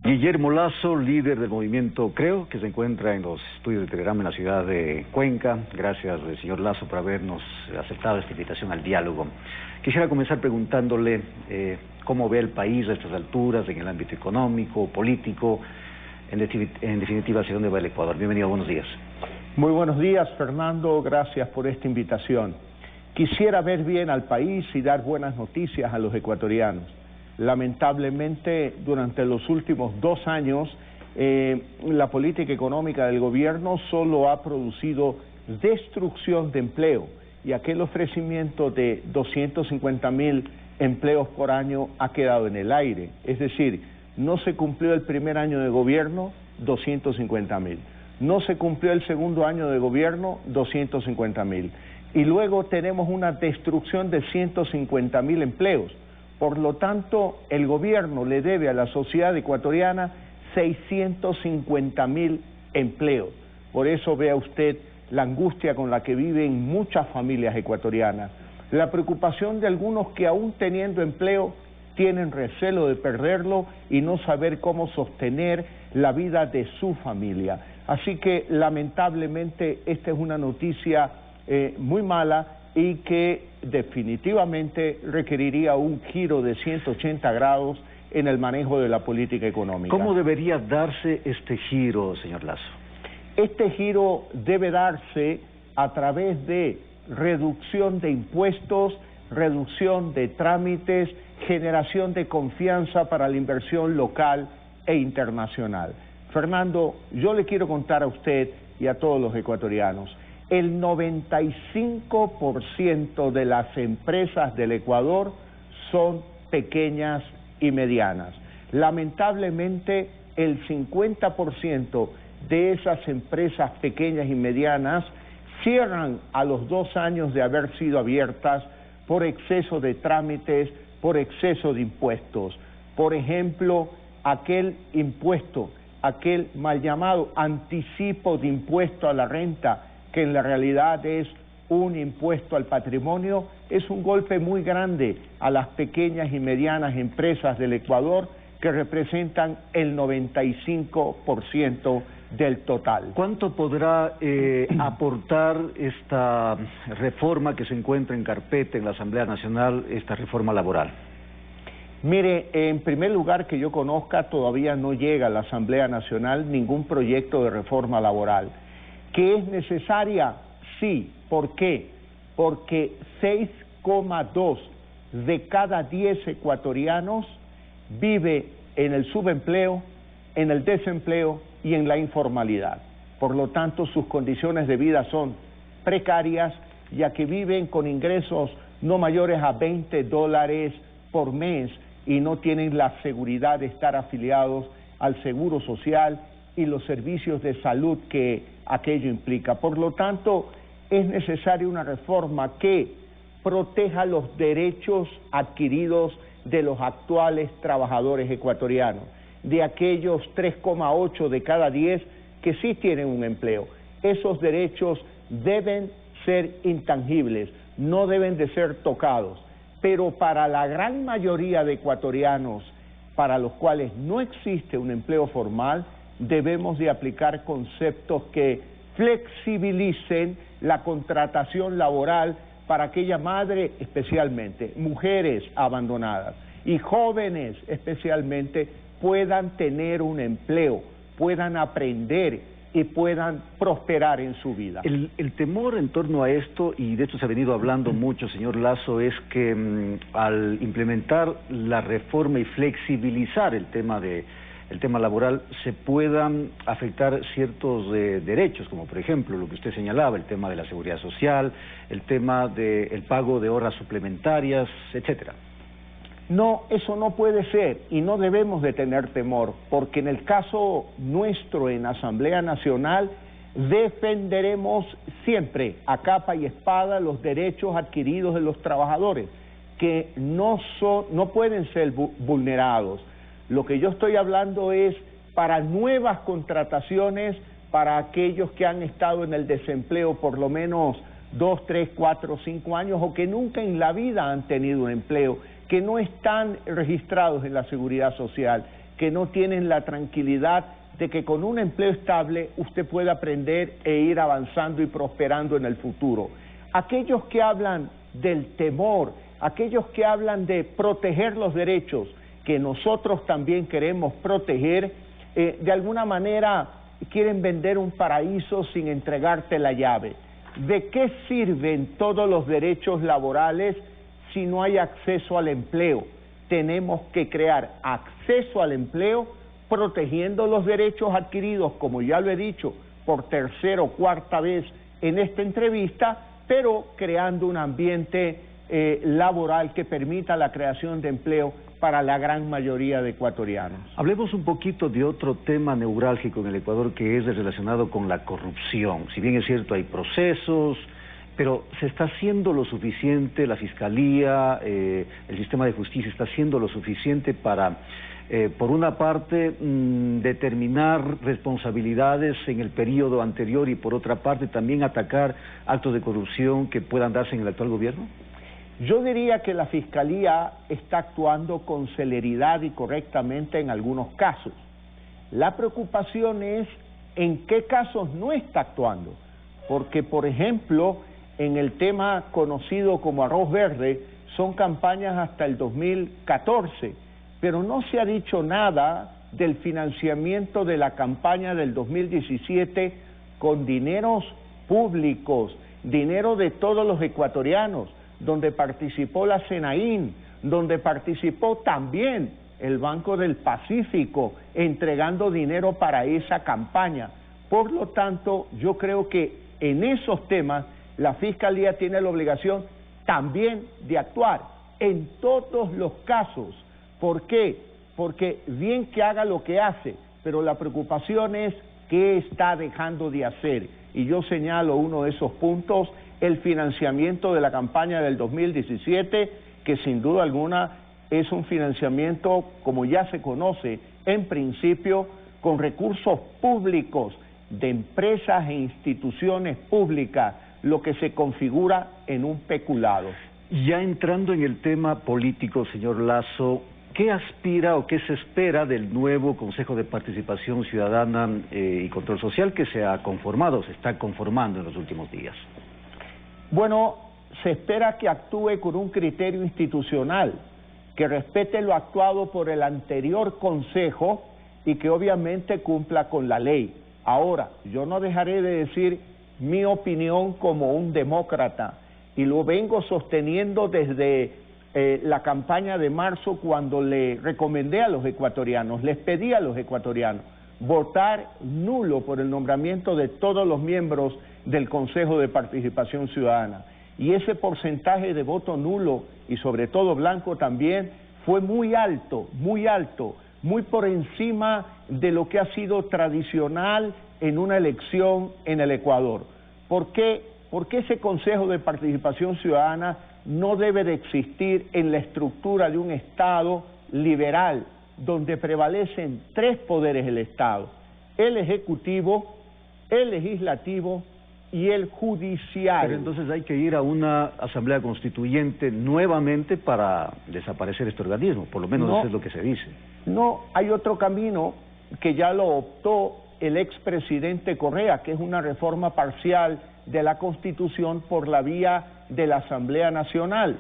Guillermo Lasso, líder del movimiento Creo, que se encuentra en los estudios de Telegrama en la ciudad de Cuenca. Gracias, señor Lasso, por habernos aceptado esta invitación al diálogo. Quisiera comenzar preguntándole cómo ve el país a estas alturas, en el ámbito económico, político, en definitiva, hacia dónde va el Ecuador. Bienvenido, buenos días. Muy buenos días, Fernando, gracias por esta invitación. Quisiera ver bien al país y dar buenas noticias a los ecuatorianos. Lamentablemente, durante los últimos 2 años, la política económica del gobierno solo ha producido destrucción de empleo, y aquel ofrecimiento de 250.000 empleos por año ha quedado en el aire. Es decir, no se cumplió el primer año de gobierno, 250.000. No se cumplió el segundo año de gobierno, 250.000. Y luego tenemos una destrucción de 150.000 empleos. Por lo tanto, el gobierno le debe a la sociedad ecuatoriana 650.000 empleos. Por eso vea usted la angustia con la que viven muchas familias ecuatorianas, la preocupación de algunos que aún teniendo empleo tienen recelo de perderlo y no saber cómo sostener la vida de su familia. Así que lamentablemente esta es una noticia muy mala y que definitivamente requeriría un giro de 180 grados en el manejo de la política económica. ¿Cómo debería darse este giro, señor Lasso? Este giro debe darse a través de reducción de impuestos, reducción de trámites, generación de confianza para la inversión local e internacional. Fernando, yo le quiero contar a usted y a todos los ecuatorianos, el 95% de las empresas del Ecuador son pequeñas y medianas. Lamentablemente, el 50% de esas empresas pequeñas y medianas cierran a los 2 años de haber sido abiertas por exceso de trámites, por exceso de impuestos. Por ejemplo, aquel impuesto, aquel mal llamado anticipo de impuesto a la renta, que en la realidad es un impuesto al patrimonio, es un golpe muy grande a las pequeñas y medianas empresas del Ecuador, que representan el 95% del total. ¿Cuánto podrá aportar esta reforma que se encuentra en carpeta en la Asamblea Nacional, esta reforma laboral? Mire, en primer lugar, que yo conozca, todavía no llega a la Asamblea Nacional ningún proyecto de reforma laboral. ¿Que es necesaria? Sí. ¿Por qué? Porque 6,2 de cada 10 ecuatorianos vive en el subempleo, en el desempleo y en la informalidad. Por lo tanto, sus condiciones de vida son precarias, ya que viven con ingresos no mayores a $20 por mes y no tienen la seguridad de estar afiliados al Seguro Social y los servicios de salud que aquello implica. Por lo tanto, es necesaria una reforma que proteja los derechos adquiridos de los actuales trabajadores ecuatorianos, de aquellos 3,8 de cada 10 que sí tienen un empleo. Esos derechos deben ser intangibles, no deben de ser tocados, pero para la gran mayoría de ecuatorianos para los cuales no existe un empleo formal, debemos de aplicar conceptos que flexibilicen la contratación laboral para aquella madre, especialmente mujeres abandonadas y jóvenes especialmente, puedan tener un empleo, puedan aprender y puedan prosperar en su vida. El temor en torno a esto, y de esto se ha venido hablando mucho, señor Lasso, es que al implementar la reforma y flexibilizar el tema laboral, se puedan afectar ciertos derechos, como por ejemplo lo que usted señalaba, el tema de la seguridad social, el tema del pago de horas suplementarias, etcétera. No, eso no puede ser y no debemos de tener temor, porque en el caso nuestro en Asamblea Nacional defenderemos siempre a capa y espada los derechos adquiridos de los trabajadores, que no pueden ser vulnerados. Lo que yo estoy hablando es para nuevas contrataciones, para aquellos que han estado en el desempleo por lo menos 2, 3, 4, 5 años o que nunca en la vida han tenido un empleo, que no están registrados en la Seguridad Social, que no tienen la tranquilidad de que con un empleo estable usted puede aprender e ir avanzando y prosperando en el futuro. Aquellos que hablan del temor, aquellos que hablan de proteger los derechos que nosotros también queremos proteger, de alguna manera quieren vender un paraíso sin entregarte la llave. ¿De qué sirven todos los derechos laborales si no hay acceso al empleo? Tenemos que crear acceso al empleo protegiendo los derechos adquiridos, como ya lo he dicho por tercera o cuarta vez en esta entrevista, pero creando un ambiente laboral que permita la creación de empleo para la gran mayoría de ecuatorianos. Hablemos un poquito de otro tema neurálgico en el Ecuador, que es relacionado con la corrupción. Si bien es cierto, hay procesos, pero ¿se está haciendo lo suficiente? La Fiscalía, el sistema de justicia, ¿está haciendo lo suficiente para, por una parte, determinar responsabilidades en el periodo anterior y por otra parte también atacar actos de corrupción que puedan darse en el actual gobierno? Yo diría que la Fiscalía está actuando con celeridad y correctamente en algunos casos. La preocupación es en qué casos no está actuando, porque, por ejemplo, en el tema conocido como arroz verde, son campañas hasta el 2014, pero no se ha dicho nada del financiamiento de la campaña del 2017 con dineros públicos, dinero de todos los ecuatorianos, donde participó la SENAIN, donde participó también el Banco del Pacífico, entregando dinero para esa campaña. Por lo tanto, yo creo que en esos temas la Fiscalía tiene la obligación también de actuar en todos los casos. ¿Por qué? Porque bien que haga lo que hace, pero la preocupación es qué está dejando de hacer. Y yo señalo uno de esos puntos, el financiamiento de la campaña del 2017, que sin duda alguna es un financiamiento, como ya se conoce, en principio, con recursos públicos de empresas e instituciones públicas, lo que se configura en un peculado. Ya entrando en el tema político, señor Lasso, ¿qué aspira o qué se espera del nuevo Consejo de Participación Ciudadana y Control Social que se ha conformado, se está conformando en los últimos días? Bueno, se espera que actúe con un criterio institucional, que respete lo actuado por el anterior Consejo y que obviamente cumpla con la ley. Ahora, yo no dejaré de decir mi opinión como un demócrata, y lo vengo sosteniendo desde la campaña de marzo, cuando le recomendé a los ecuatorianos, les pedí a los ecuatorianos votar nulo por el nombramiento de todos los miembros del Consejo de Participación Ciudadana. Y ese porcentaje de voto nulo, y sobre todo blanco también, fue muy alto, muy por encima de lo que ha sido tradicional en una elección en el Ecuador. ¿Por qué? Porque ese Consejo de Participación Ciudadana no debe de existir en la estructura de un Estado liberal, donde prevalecen tres poderes del Estado: el Ejecutivo, el Legislativo y el Judicial. Pero entonces hay que ir a una asamblea constituyente nuevamente para desaparecer este organismo, por lo menos eso es lo que se dice. No, hay otro camino que ya lo optó el expresidente Correa, que es una reforma parcial de la Constitución por la vía de la Asamblea Nacional.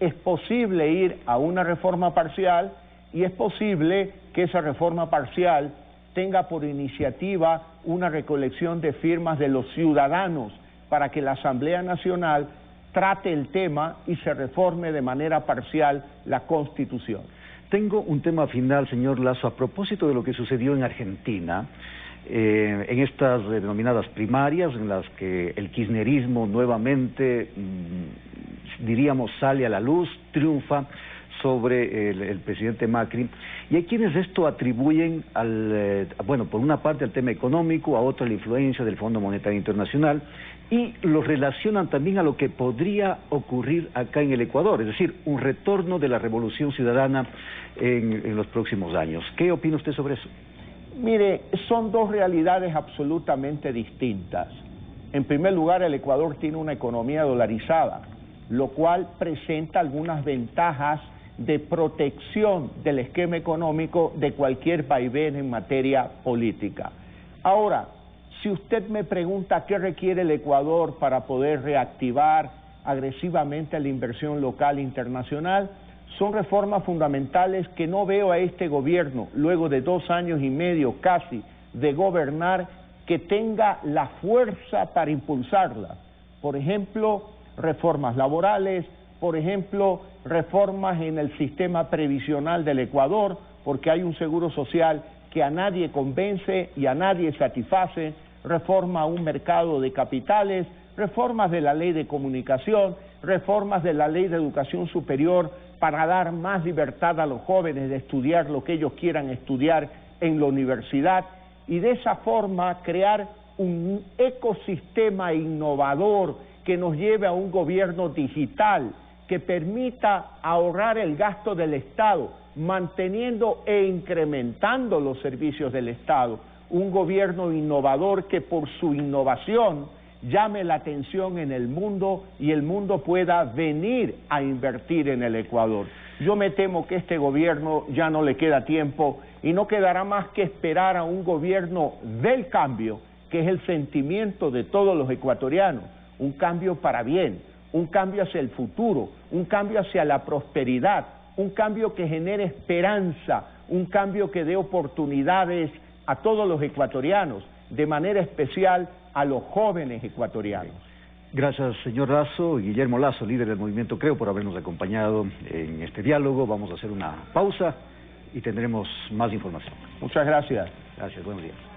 Es posible ir a una reforma parcial y es posible que esa reforma parcial tenga por iniciativa una recolección de firmas de los ciudadanos para que la Asamblea Nacional trate el tema y se reforme de manera parcial la Constitución. Tengo un tema final, señor Lasso, a propósito de lo que sucedió en Argentina, en estas denominadas primarias, en las que el kirchnerismo nuevamente, diríamos, sale a la luz, triunfa sobre el presidente Macri, y hay quienes esto atribuyen bueno, por una parte al tema económico, a otra la influencia del Fondo Monetario Internacional, y lo relacionan también a lo que podría ocurrir acá en el Ecuador, es decir, un retorno de la revolución ciudadana en los próximos años. ¿Qué opina usted sobre eso? Mire, son dos realidades absolutamente distintas. En primer lugar, el Ecuador tiene una economía dolarizada, lo cual presenta algunas ventajas de protección del esquema económico de cualquier vaivén en materia política. Ahora, si usted me pregunta qué requiere el Ecuador para poder reactivar agresivamente la inversión local e internacional, son reformas fundamentales que no veo a este gobierno, luego de 2 años y medio casi de gobernar, que tenga la fuerza para impulsarlas. Por ejemplo, reformas laborales, por ejemplo, reformas en el sistema previsional del Ecuador, porque hay un seguro social que a nadie convence y a nadie satisface, reforma a un mercado de capitales, reformas de la ley de comunicación, reformas de la ley de educación superior para dar más libertad a los jóvenes de estudiar lo que ellos quieran estudiar en la universidad y de esa forma crear un ecosistema innovador que nos lleve a un gobierno digital que permita ahorrar el gasto del Estado, manteniendo e incrementando los servicios del Estado. Un gobierno innovador que por su innovación llame la atención en el mundo y el mundo pueda venir a invertir en el Ecuador. Yo me temo que este gobierno ya no le queda tiempo y no quedará más que esperar a un gobierno del cambio, que es el sentimiento de todos los ecuatorianos, un cambio para bien, un cambio hacia el futuro, un cambio hacia la prosperidad, un cambio que genere esperanza, un cambio que dé oportunidades a todos los ecuatorianos, de manera especial a los jóvenes ecuatorianos. Gracias, señor Lasso, Guillermo Lasso, líder del Movimiento Creo, por habernos acompañado en este diálogo. Vamos a hacer una pausa y tendremos más información. Muchas gracias. Gracias, buenos días.